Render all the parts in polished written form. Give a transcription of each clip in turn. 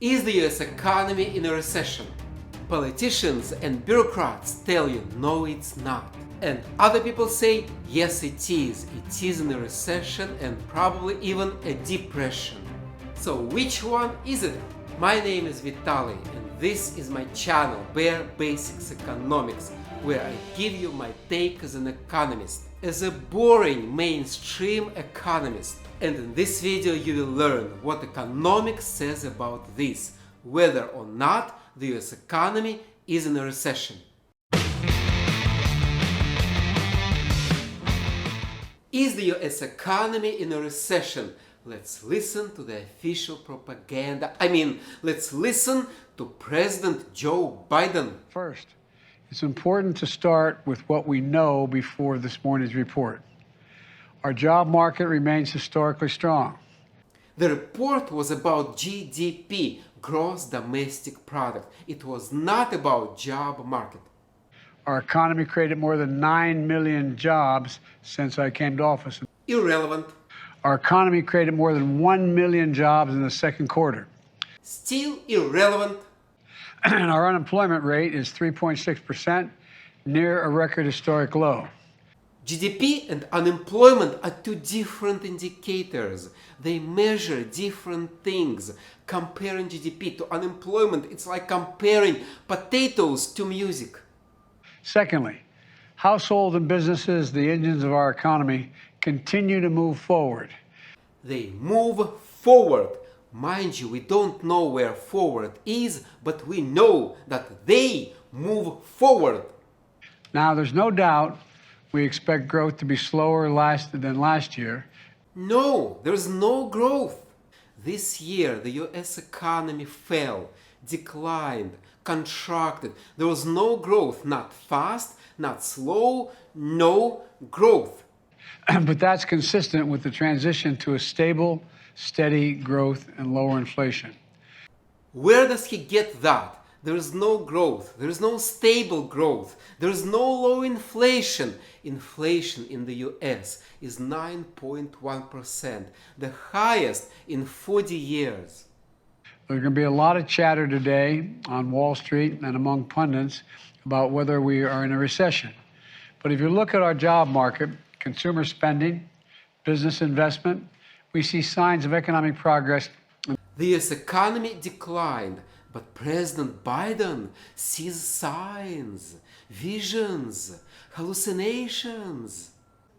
Is the US economy in a recession? Politicians and bureaucrats tell you no, it's not. And other people say yes, it is. It is in a recession and probably even a depression. So which one is it? My name is Vitaly and this is my channel Bare Basics Economics, where I give you my take as an economist, as a boring mainstream economist. And in this video you will learn what economics says about this, whether or not the US economy is in a recession. Is the US economy in a recession? Let's listen to the official propaganda. Let's listen to President Joe Biden. First, it's important to start with what we know before this morning's report. Our job market remains historically strong. The report was about GDP, gross domestic product. It was not about job market. Our economy created more than 9 million jobs since I came to office. Irrelevant. Our economy created more than 1 million jobs in the second quarter. Still irrelevant. And our unemployment rate is 3.6%, near a record historic low. GDP and unemployment are two different indicators. They measure different things. Comparing GDP to unemployment, it's like comparing potatoes to music. Secondly, households and businesses, the engines of our economy, continue to move forward. They move forward. Mind you, we don't know where forward is, but we know that they move forward. Now, there's no doubt we expect growth to be slower than last year. No, there's no growth. This year, the US economy fell, declined, contracted. There was no growth, not fast, not slow, no growth. But that's consistent with the transition to a stable, steady growth and lower inflation. Where does he get that? There is no growth, there is no stable growth, there is no low inflation. Inflation in the US is 9.1%, the highest in 40 years. There's going to be a lot of chatter today on Wall Street and among pundits about whether we are in a recession. But if you look at our job market, consumer spending, business investment, we see signs of economic progress. The US economy declined, but President Biden sees signs, visions, hallucinations.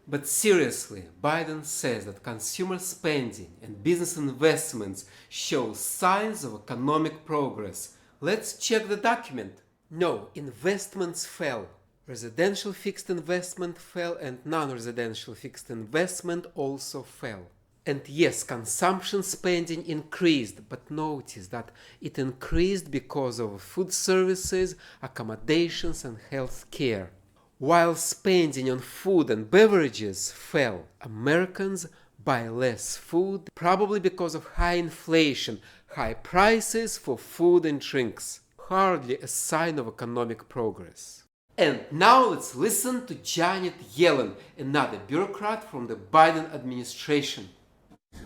But seriously, Biden says that consumer spending and business investments show signs of economic progress. Let's check the document. No, investments fell. Residential fixed investment fell and non-residential fixed investment also fell. And yes, consumption spending increased, but notice that it increased because of food services, accommodations and health care. While spending on food and beverages fell, Americans buy less food, probably because of high inflation, high prices for food and drinks. Hardly a sign of economic progress. And now let's listen to Janet Yellen, another bureaucrat from the Biden administration.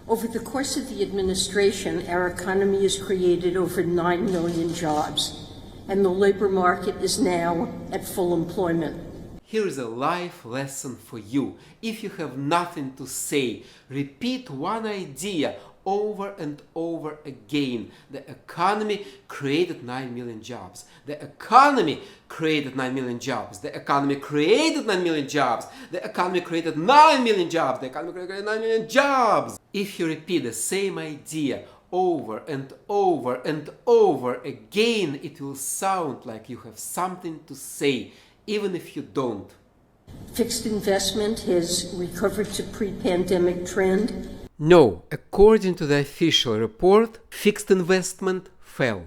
Over the course of the administration, our economy has created over 9 million jobs, and the labor market is now at full employment. Here is a life lesson for you. If you have nothing to say, repeat one idea over and over again. The economy created 9 million jobs. The economy created 9 million jobs. The economy created 9 million jobs. The economy created 9 million jobs. The economy created 9 million jobs. If you repeat the same idea over and over and over again, it will sound like you have something to say, even if you don't. Fixed investment has recovered to pre-pandemic trend. No, according to the official report, fixed investment fell.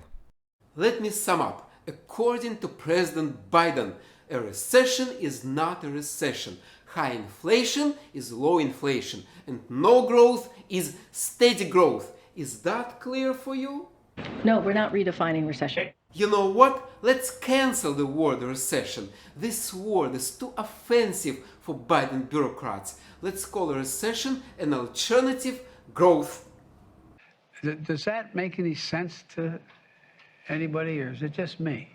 Let me sum up. According to President Biden, a recession is not a recession. High inflation is low inflation, and no growth is steady growth. Is that clear for you? No, we're not redefining recession. You know what? Let's cancel the word recession. This word is too offensive for Biden bureaucrats. Let's call a recession an alternative growth. Does that make any sense to anybody, or is it just me?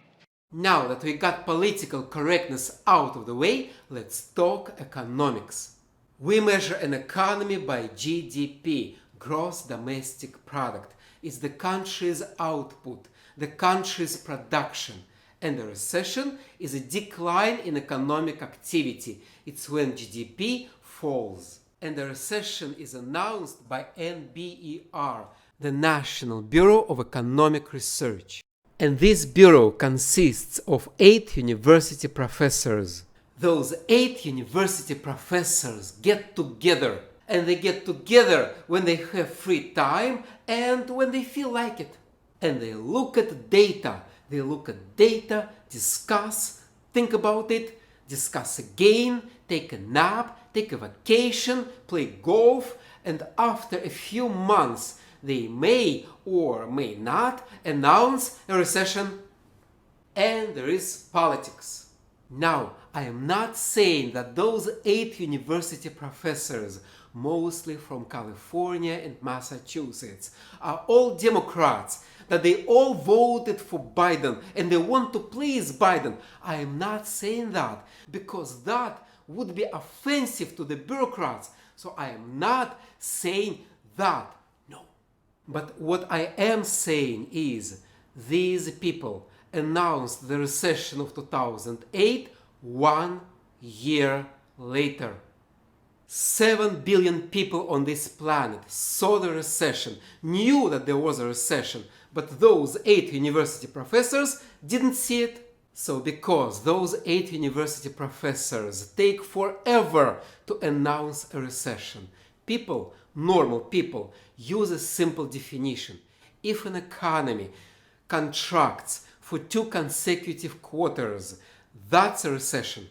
Now that we got political correctness out of the way, let's talk economics. We measure an economy by GDP, gross domestic product. It's the country's output, the country's production. And a recession is a decline in economic activity. It's when GDP falls. And a recession is announced by NBER, the National Bureau of Economic Research. And this bureau consists of 8 university professors. Those 8 university professors get together. And they get together when they have free time and when they feel like it. And they look at data. They look at data, discuss, think about it, discuss again, take a nap, take a vacation, play golf, and after a few months they may or may not announce a recession. And there is politics. Now, I am not saying that those 8 university professors, mostly from California and Massachusetts, are all Democrats, that they all voted for Biden and they want to please Biden. I am not saying that because that would be offensive to the bureaucrats. So I am not saying that. No. But what I am saying is these people announced the recession of 2008 1 year later. 7 billion people on this planet saw the recession, knew that there was a recession, but those 8 university professors didn't see it. So because those 8 university professors take forever to announce a recession, people, normal people, use a simple definition. If an economy contracts for 2 consecutive quarters, that's a recession.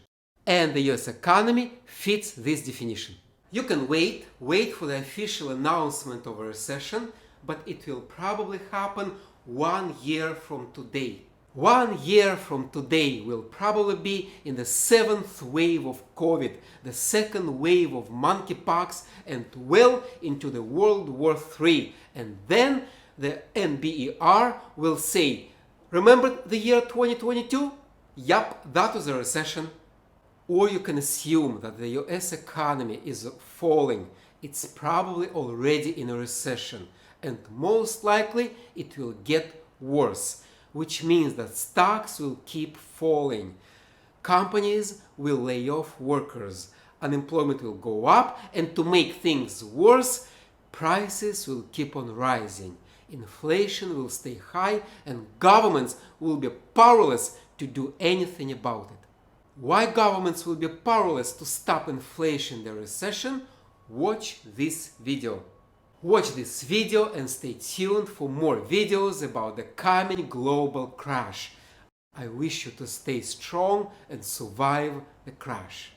And the US economy fits this definition. You can wait for the official announcement of a recession, but it will probably happen 1 year from today. 1 year from today will probably be in the 7th wave of COVID, the 2nd wave of monkeypox, and well into the World War III. And then the NBER will say, remember the year 2022? Yup, that was a recession. Or you can assume that the US economy is falling. It's probably already in a recession, and most likely it will get worse, which means that stocks will keep falling. Companies will lay off workers, unemployment will go up, and to make things worse, prices will keep on rising. Inflation will stay high, and governments will be powerless to do anything about it. Why governments will be powerless to stop inflation in the recession? Watch this video. Watch this video and stay tuned for more videos about the coming global crash. I wish you to stay strong and survive the crash.